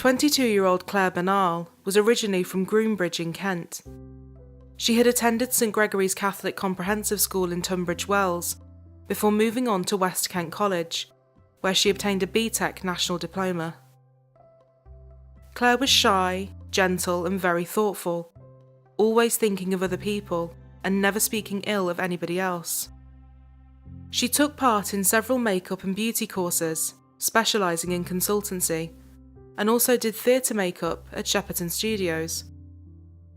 22-year-old Clare Bernal was originally from Groombridge in Kent. She had attended St Gregory's Catholic Comprehensive School in Tunbridge Wells before moving on to West Kent College, where she obtained a BTEC National Diploma. Clare was shy, gentle and very thoughtful, always thinking of other people and never speaking ill of anybody else. She took part in several makeup and beauty courses, specialising in consultancy, and also did theatre makeup at Shepperton Studios.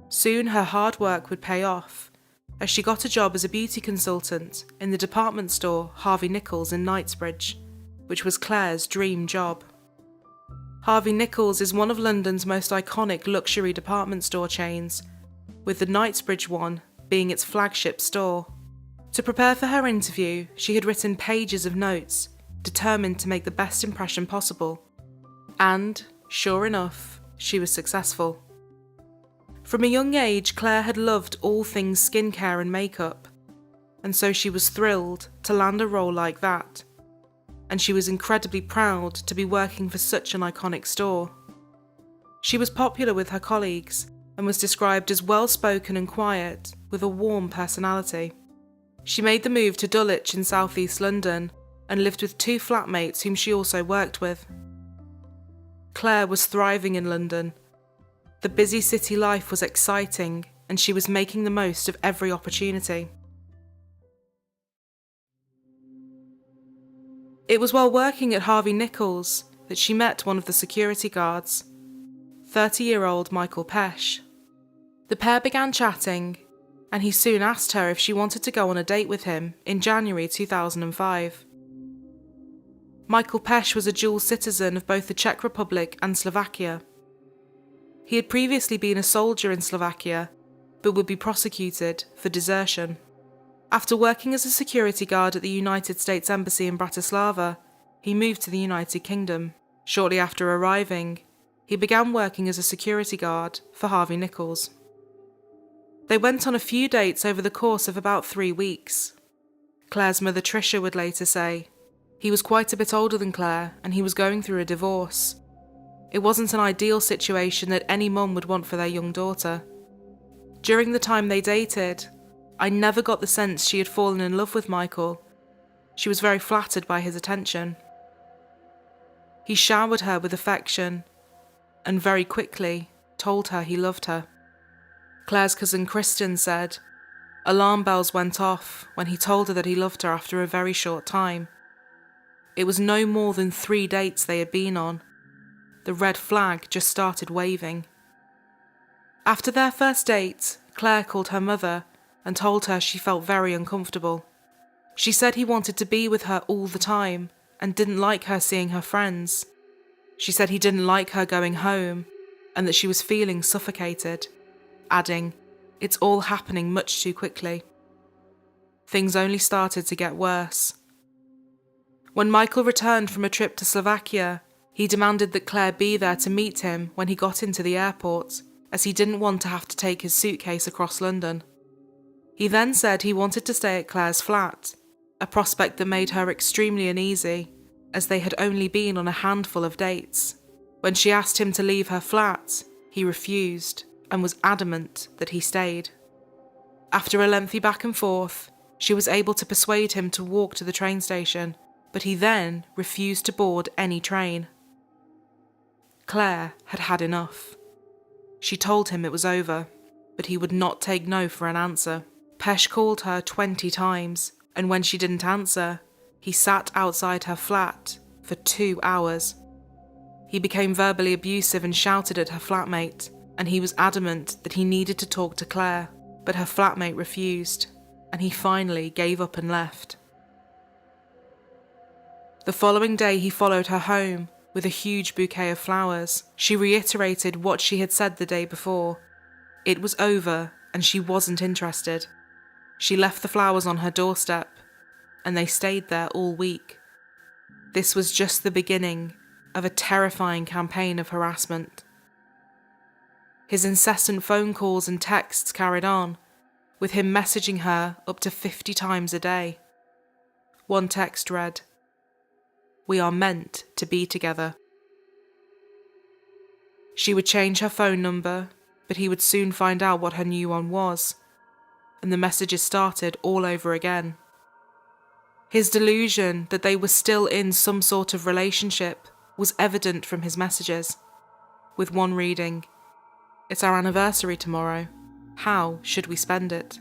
Soon her hard work would pay off, as she got a job as a beauty consultant in the department store Harvey Nichols in Knightsbridge, which was Clare's dream job. Harvey Nichols is one of London's most iconic luxury department store chains, with the Knightsbridge one being its flagship store. To prepare for her interview, she had written pages of notes, determined to make the best impression possible. And, sure enough, she was successful. From a young age, Clare had loved all things skincare and makeup, and so she was thrilled to land a role like that. And she was incredibly proud to be working for such an iconic store. She was popular with her colleagues and was described as well-spoken and quiet, with a warm personality. She made the move to Dulwich in southeast London and lived with 2 flatmates whom she also worked with. Clare was thriving in London. The busy city life was exciting, and she was making the most of every opportunity. It was while working at Harvey Nichols that she met one of the security guards, 30-year-old Michael Pesh. The pair began chatting, and he soon asked her if she wanted to go on a date with him in January 2005. Michael Pesh was a dual citizen of both the Czech Republic and Slovakia. He had previously been a soldier in Slovakia, but would be prosecuted for desertion. After working as a security guard at the United States Embassy in Bratislava, he moved to the United Kingdom. Shortly after arriving, he began working as a security guard for Harvey Nichols. They went on a few dates over the course of about 3 weeks. Clare's mother Tricia would later say, "He was quite a bit older than Clare, and he was going through a divorce. It wasn't an ideal situation that any mum would want for their young daughter. During the time they dated, I never got the sense she had fallen in love with Michael. She was very flattered by his attention. He showered her with affection, and very quickly told her he loved her." Clare's cousin Kristen said, alarm bells went off when he told her that he loved her after a very short time. It was no more than 3 dates they had been on. The red flag just started waving. After their first date, Clare called her mother and told her she felt very uncomfortable. She said he wanted to be with her all the time and didn't like her seeing her friends. She said he didn't like her going home and that she was feeling suffocated, adding, "It's all happening much too quickly." Things only started to get worse. When Michael returned from a trip to Slovakia, he demanded that Clare be there to meet him when he got into the airport, as he didn't want to have to take his suitcase across London. He then said he wanted to stay at Clare's flat, a prospect that made her extremely uneasy, as they had only been on a handful of dates. When she asked him to leave her flat, he refused and was adamant that he stayed. After a lengthy back and forth, she was able to persuade him to walk to the train station, but he then refused to board any train. Clare had had enough. She told him it was over, but he would not take no for an answer. Pesh called her 20 times, and when she didn't answer, he sat outside her flat for 2 hours. He became verbally abusive and shouted at her flatmate, and he was adamant that he needed to talk to Clare, but her flatmate refused, and he finally gave up and left. The following day he followed her home with a huge bouquet of flowers. She reiterated what she had said the day before. It was over and she wasn't interested. She left the flowers on her doorstep, and they stayed there all week. This was just the beginning of a terrifying campaign of harassment. His incessant phone calls and texts carried on, with him messaging her up to 50 times a day. One text read, "We are meant to be together." She would change her phone number, but he would soon find out what her new one was, and the messages started all over again. His delusion that they were still in some sort of relationship was evident from his messages, with one reading, "It's our anniversary tomorrow. How should we spend it?"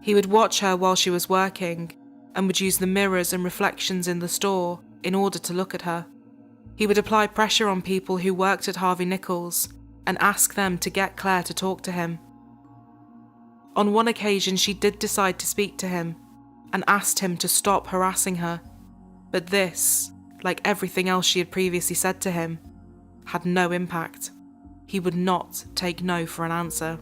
He would watch her while she was working and would use the mirrors and reflections in the store in order to look at her. He would apply pressure on people who worked at Harvey Nichols and ask them to get Clare to talk to him. On one occasion, she did decide to speak to him and asked him to stop harassing her, but this, like everything else she had previously said to him, had no impact. He would not take no for an answer.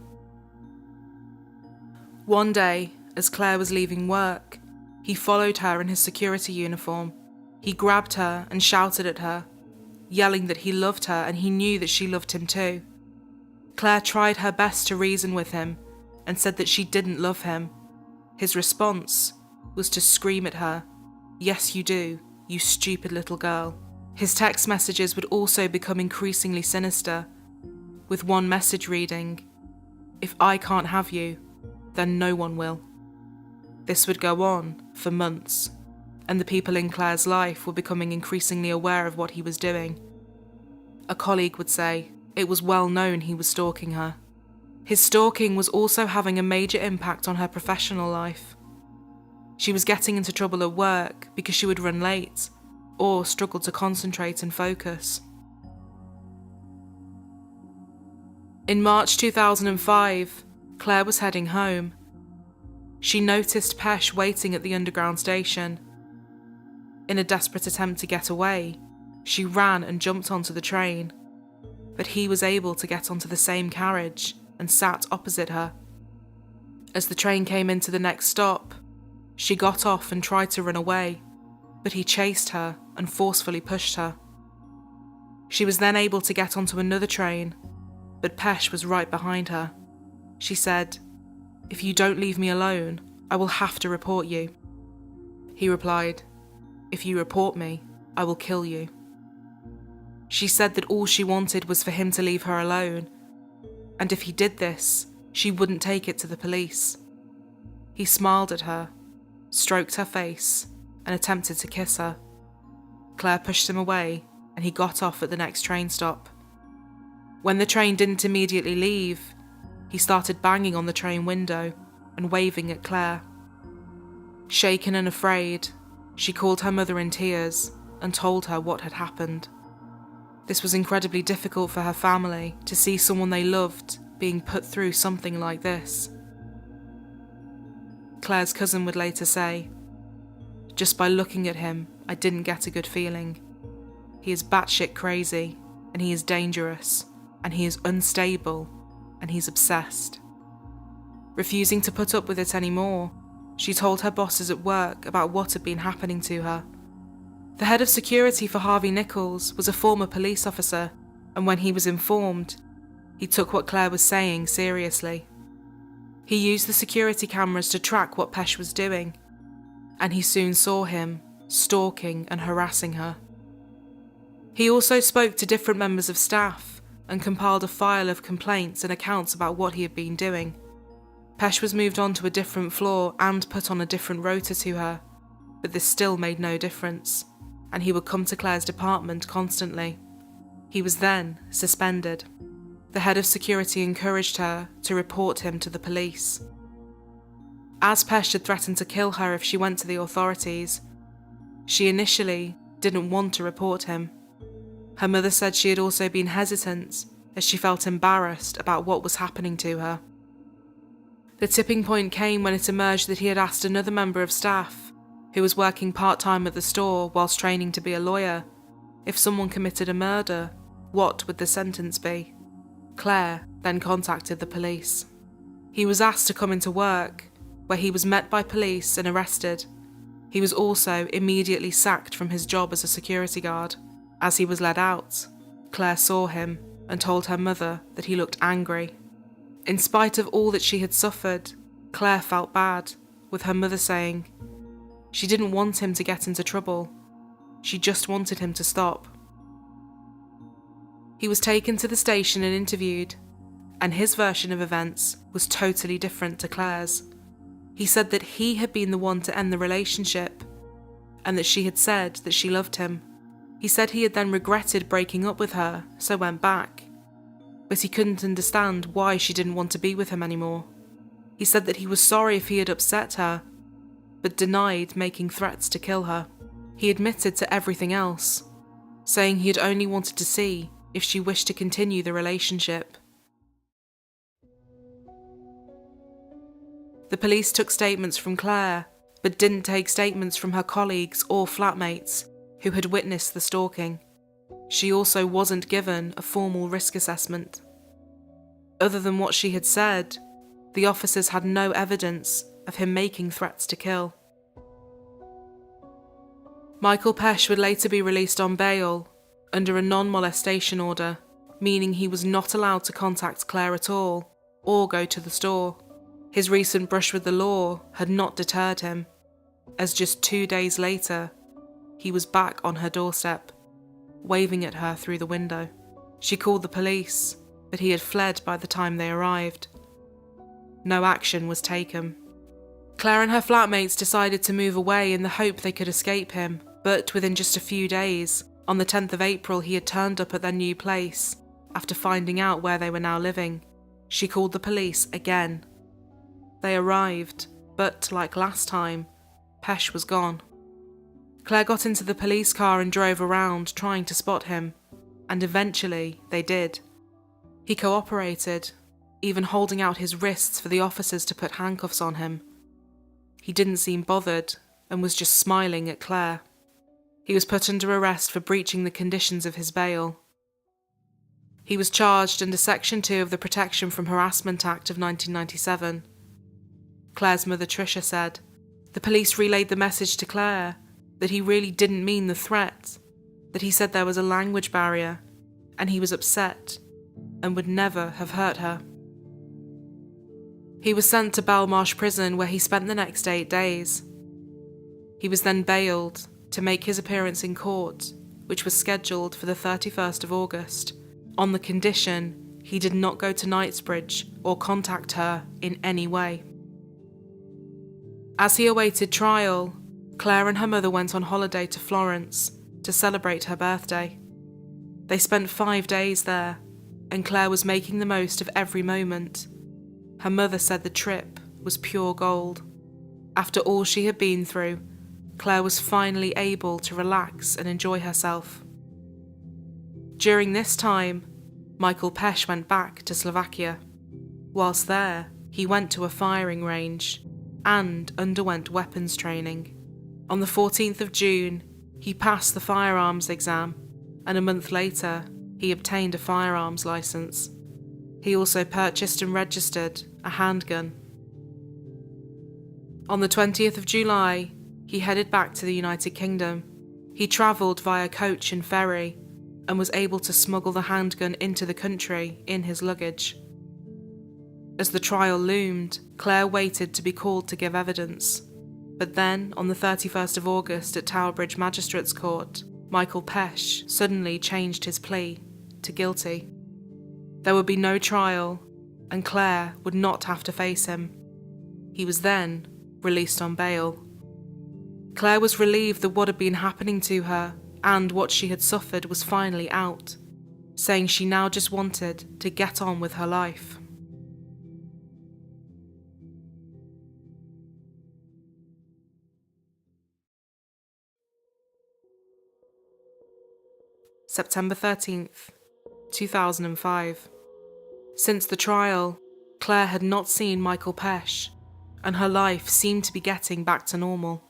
One day, as Clare was leaving work, he followed her in his security uniform. He grabbed her and shouted at her, yelling that he loved her and he knew that she loved him too. Clare tried her best to reason with him and said that she didn't love him. His response was to scream at her, "Yes, you do, you stupid little girl." His text messages would also become increasingly sinister, with one message reading, "If I can't have you, then no one will." This would go on for months, and the people in Clare's life were becoming increasingly aware of what he was doing. A colleague would say it was well known he was stalking her. His stalking was also having a major impact on her professional life. She was getting into trouble at work because she would run late or struggle to concentrate and focus. In March 2005, Clare was heading home. She noticed Pesh waiting at the underground station. In a desperate attempt to get away, she ran and jumped onto the train, but he was able to get onto the same carriage and sat opposite her. As the train came into the next stop, she got off and tried to run away, but he chased her and forcefully pushed her. She was then able to get onto another train, but Pesh was right behind her. She said, "If you don't leave me alone, I will have to report you." He replied, "If you report me, I will kill you." She said that all she wanted was for him to leave her alone, and if he did this, she wouldn't take it to the police. He smiled at her, stroked her face, and attempted to kiss her. Clare pushed him away, and he got off at the next train stop. When the train didn't immediately leave, he started banging on the train window and waving at Clare. Shaken and afraid, she called her mother in tears and told her what had happened. This was incredibly difficult for her family to see someone they loved being put through something like this. Clare's cousin would later say, "Just by looking at him, I didn't get a good feeling. He is batshit crazy, and he is dangerous, and he is unstable, and he's obsessed." Refusing to put up with it anymore, she told her bosses at work about what had been happening to her. The head of security for Harvey Nichols was a former police officer, and when he was informed, he took what Clare was saying seriously. He used the security cameras to track what Pesh was doing, and he soon saw him stalking and harassing her. He also spoke to different members of staff and compiled a file of complaints and accounts about what he had been doing. Pesh was moved on to a different floor and put on a different rota to her, but this still made no difference, and he would come to Clare's department constantly. He was then suspended. The head of security encouraged her to report him to the police. As Pesh had threatened to kill her if she went to the authorities, she initially didn't want to report him. Her mother said she had also been hesitant as she felt embarrassed about what was happening to her. The tipping point came when it emerged that he had asked another member of staff, who was working part-time at the store whilst training to be a lawyer, if someone committed a murder, what would the sentence be? Clare then contacted the police. He was asked to come into work, where he was met by police and arrested. He was also immediately sacked from his job as a security guard. As he was led out, Clare saw him and told her mother that he looked angry. In spite of all that she had suffered, Clare felt bad, with her mother saying she didn't want him to get into trouble. She just wanted him to stop. He was taken to the station and interviewed, and his version of events was totally different to Clare's. He said that he had been the one to end the relationship, and that she had said that she loved him. He said he had then regretted breaking up with her, so went back, but he couldn't understand why she didn't want to be with him anymore. He said that he was sorry if he had upset her, but denied making threats to kill her. He admitted to everything else, saying he had only wanted to see if she wished to continue the relationship. The police took statements from Clare, but didn't take statements from her colleagues or flatmates who had witnessed the stalking. She also wasn't given a formal risk assessment. Other than what she had said, the officers had no evidence of him making threats to kill. Michael Pesh would later be released on bail under a non-molestation order, meaning he was not allowed to contact Clare at all or go to the store. His recent brush with the law had not deterred him, as just 2 days later, he was back on her doorstep, waving at her through the window. She called the police, but he had fled by the time they arrived. No action was taken. Clare and her flatmates decided to move away in the hope they could escape him, but within just a few days, on the 10th of April, he had turned up at their new place after finding out where they were now living. She called the police again. They arrived, but like last time, Pesh was gone. Clare got into the police car and drove around trying to spot him, and eventually they did. He cooperated, even holding out his wrists for the officers to put handcuffs on him. He didn't seem bothered and was just smiling at Clare. He was put under arrest for breaching the conditions of his bail. He was charged under Section 2 of the Protection from Harassment Act of 1997. Clare's mother Tricia said, "The police relayed the message to Clare that he really didn't mean the threat, that he said there was a language barrier, and he was upset and would never have hurt her." He was sent to Belmarsh Prison, where he spent the next 8 days. He was then bailed to make his appearance in court, which was scheduled for the 31st of August, on the condition he did not go to Knightsbridge or contact her in any way. As he awaited trial, Clare and her mother went on holiday to Florence to celebrate her birthday. They spent 5 days there, and Clare was making the most of every moment. Her mother said the trip was pure gold. After all she had been through, Clare was finally able to relax and enjoy herself. During this time, Michael Pesh went back to Slovakia. Whilst there, he went to a firing range and underwent weapons training. On the 14th of June, he passed the firearms exam, and a month later, he obtained a firearms license. He also purchased and registered a handgun. On the 20th of July, he headed back to the United Kingdom. He travelled via coach and ferry and was able to smuggle the handgun into the country in his luggage. As the trial loomed, Clare waited to be called to give evidence. But then, on the 31st of August at Tower Bridge Magistrates Court, Michael Pesh suddenly changed his plea to guilty. There would be no trial, and Clare would not have to face him. He was then released on bail. Clare was relieved that what had been happening to her and what she had suffered was finally out, saying she now just wanted to get on with her life. September 13th, 2005. Since the trial, Clare had not seen Michael Pesh, and her life seemed to be getting back to normal.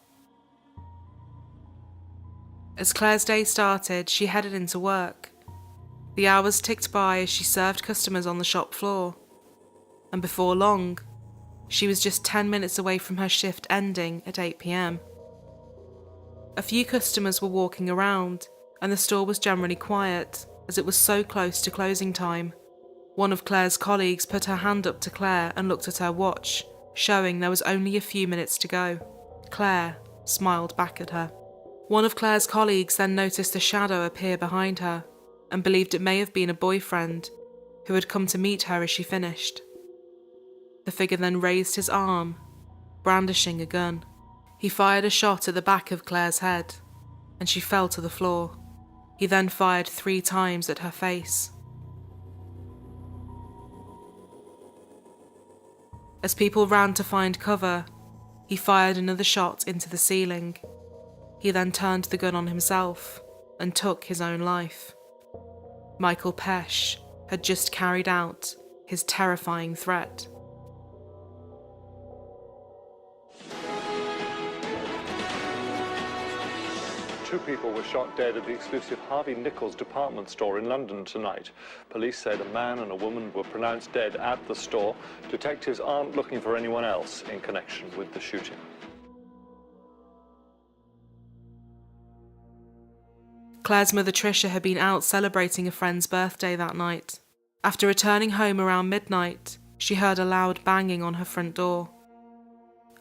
As Clare's day started, she headed into work. The hours ticked by as she served customers on the shop floor, and before long, she was just 10 minutes away from her shift ending at 8 p.m. A few customers were walking around, and the store was generally quiet as it was so close to closing time. One of Clare's colleagues put her hand up to Clare and looked at her watch, showing there was only a few minutes to go. Clare smiled back at her. One of Clare's colleagues then noticed a shadow appear behind her, and believed it may have been a boyfriend who had come to meet her as she finished. The figure then raised his arm, brandishing a gun. He fired a shot at the back of Clare's head, and she fell to the floor. He then fired 3 times at her face. As people ran to find cover, he fired another shot into the ceiling. He then turned the gun on himself and took his own life. Michael Pesch had just carried out his terrifying threat. Two people were shot dead at the exclusive Harvey Nichols department store in London tonight. Police said a man and a woman were pronounced dead at the store. Detectives aren't looking for anyone else in connection with the shooting. Claire's mother Tricia had been out celebrating a friend's birthday that night. After returning home around midnight, she heard a loud banging on her front door.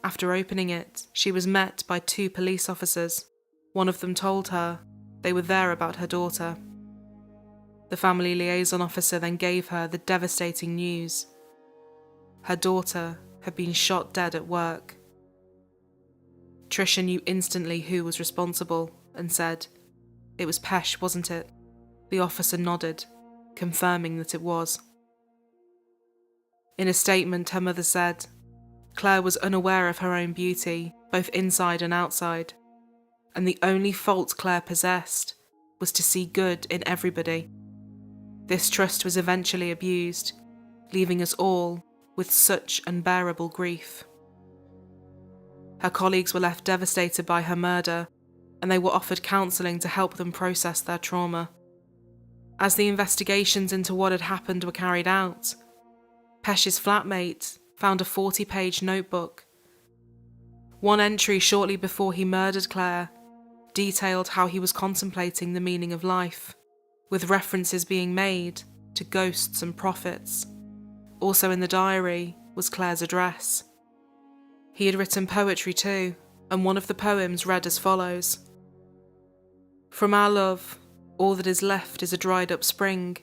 After opening it, she was met by 2 police officers. One of them told her they were there about her daughter. The family liaison officer then gave her the devastating news. Her daughter had been shot dead at work. Tricia knew instantly who was responsible and said, "It was Pesch, wasn't it?" The officer nodded, confirming that it was. In a statement, her mother said, Claire was unaware of her own beauty, both inside and outside, and the only fault Claire possessed was to see good in everybody. This trust was eventually abused, leaving us all with such unbearable grief. Her colleagues were left devastated by her murder, and they were offered counselling to help them process their trauma. As the investigations into what had happened were carried out, Pesch's flatmate found a 40-page notebook. One entry shortly before he murdered Claire detailed how he was contemplating the meaning of life, with references being made to ghosts and prophets. Also in the diary was Claire's address. He had written poetry too, and one of the poems read as follows: "From our love, all that is left is a dried up spring,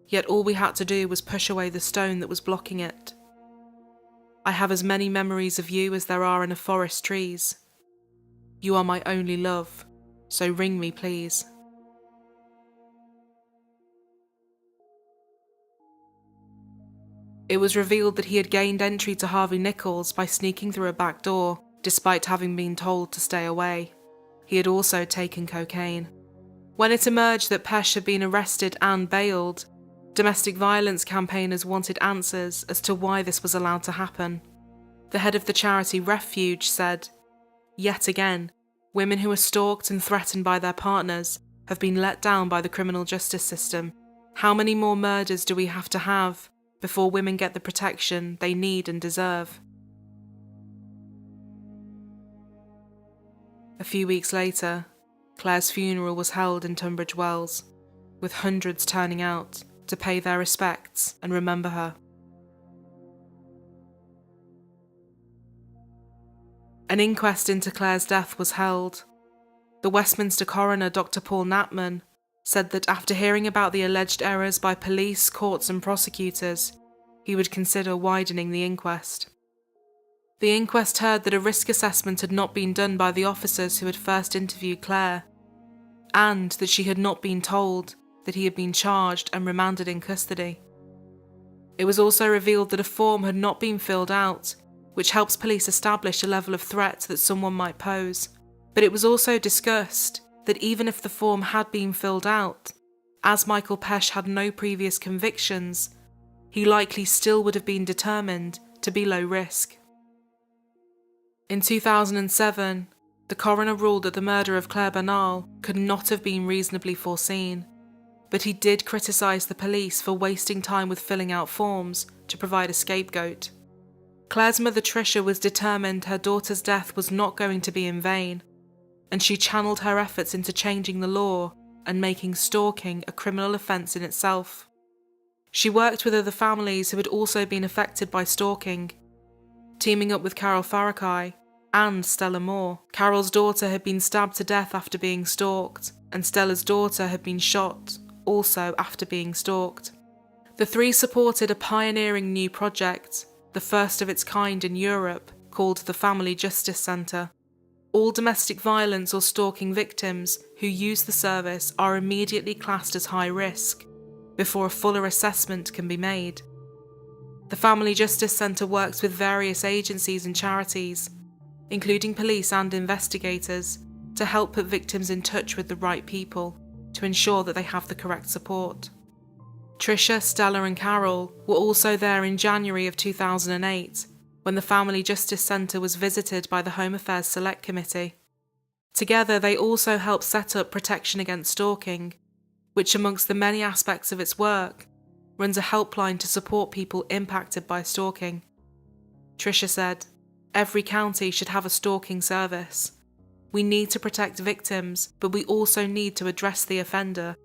yet all we had to do was push away the stone that was blocking it. I have as many memories of you as there are in a forest trees. You are my only love, so ring me please." It was revealed that he had gained entry to Harvey Nichols by sneaking through a back door, despite having been told to stay away. He had also taken cocaine. When it emerged that Pesch had been arrested and bailed, domestic violence campaigners wanted answers as to why this was allowed to happen. The head of the charity Refuge said, "Yet again, women who are stalked and threatened by their partners have been let down by the criminal justice system. How many more murders do we have to have before women get the protection they need and deserve?" A few weeks later, Claire's funeral was held in Tunbridge Wells, with hundreds turning out to pay their respects and remember her. An inquest into Claire's death was held. The Westminster coroner, Dr. Paul Knapman, said that after hearing about the alleged errors by police, courts and prosecutors, he would consider widening the inquest. The inquest heard that a risk assessment had not been done by the officers who had first interviewed Claire, and that she had not been told that he had been charged and remanded in custody. It was also revealed that a form had not been filled out, which helps police establish a level of threat that someone might pose. But it was also discussed that even if the form had been filled out, as Michael Pesch had no previous convictions, he likely still would have been determined to be low risk. In 2007, the coroner ruled that the murder of Clare Bernal could not have been reasonably foreseen, but he did criticise the police for wasting time with filling out forms to provide a scapegoat. Claire's mother Tricia was determined her daughter's death was not going to be in vain, and she channeled her efforts into changing the law and making stalking a criminal offence in itself. She worked with other families who had also been affected by stalking, teaming up with Carol Farakai and Stella Moore. Carol's daughter had been stabbed to death after being stalked, and Stella's daughter had been shot also after being stalked. The three supported a pioneering new project, the first of its kind in Europe, called the Family Justice Centre. All domestic violence or stalking victims who use the service are immediately classed as high risk before a fuller assessment can be made. The Family Justice Centre works with various agencies and charities, including police and investigators, to help put victims in touch with the right people to ensure that they have the correct support. Tricia, Stella and Carol were also there in January of 2008 when the Family Justice Centre was visited by the Home Affairs Select Committee. Together they also helped set up Protection Against Stalking, which amongst the many aspects of its work runs a helpline to support people impacted by stalking. Tricia said, "Every county should have a stalking service. We need to protect victims, but we also need to address the offender.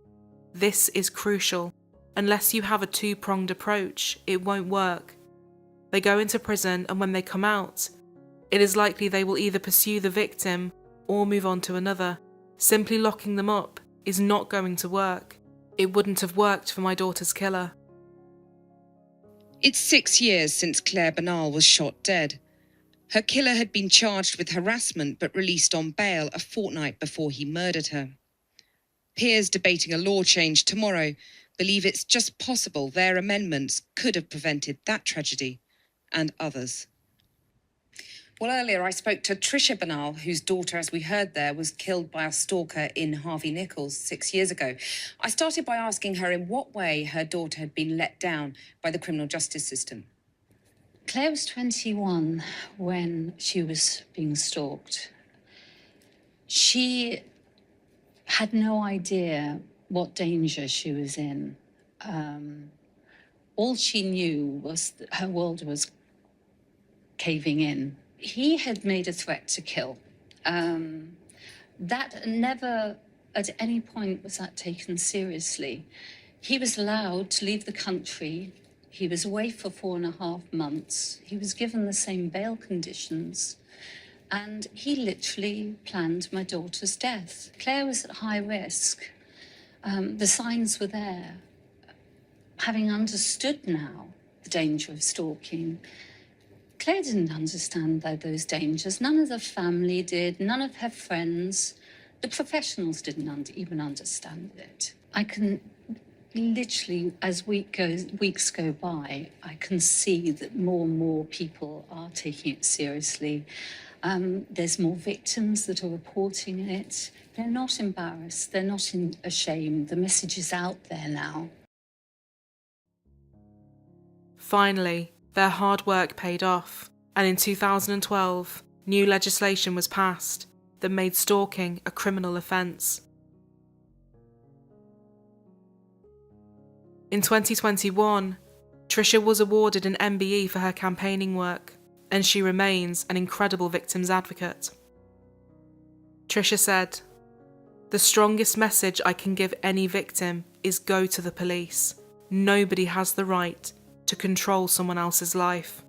This is crucial. Unless you have a two-pronged approach, it won't work. They go into prison, and when they come out, it is likely they will either pursue the victim or move on to another. Simply locking them up is not going to work. It wouldn't have worked for my daughter's killer." It's 6 years since Clare Bernal was shot dead. Her killer had been charged with harassment but released on bail a fortnight before he murdered her. Peers debating a law change tomorrow believe it's just possible their amendments could have prevented that tragedy and others. Well, earlier I spoke to Tricia Bernal, whose daughter, as we heard there, was killed by a stalker in Harvey Nichols 6 years ago. I started by asking her in what way her daughter had been let down by the criminal justice system. Claire was 21 when she was being stalked. She had no idea what danger she was in. All she knew was that her world was caving in. He had made a threat to kill. That never, at any point, was that taken seriously. He was allowed to leave the country. He was away for 4.5 months. He was given the same bail conditions. And he literally planned my daughter's death. Claire was at high risk. The signs were there. Having understood now the danger of stalking, Claire didn't understand those dangers. None of the family did, none of her friends. The professionals didn't even understand it. I can literally, as weeks go by, I can see that more and more people are taking it seriously. There's more victims that are reporting it. They're not embarrassed, they're not ashamed. The message is out there now. Finally, their hard work paid off, and in 2012, new legislation was passed that made stalking a criminal offence. In 2021, Tricia was awarded an MBE for her campaigning work, and she remains an incredible victims advocate. Tricia said, "The strongest message I can give any victim is go to the police. Nobody has the right to control someone else's life."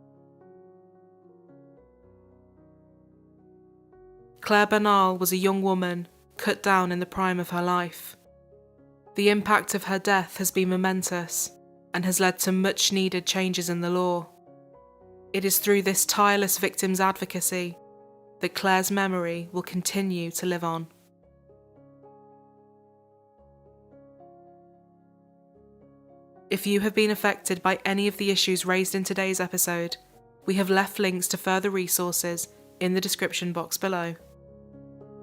Clare Bernal was a young woman cut down in the prime of her life. The impact of her death has been momentous and has led to much needed changes in the law. It is through this tireless victims advocacy that Clare's memory will continue to live on. If you have been affected by any of the issues raised in today's episode, we have left links to further resources in the description box below.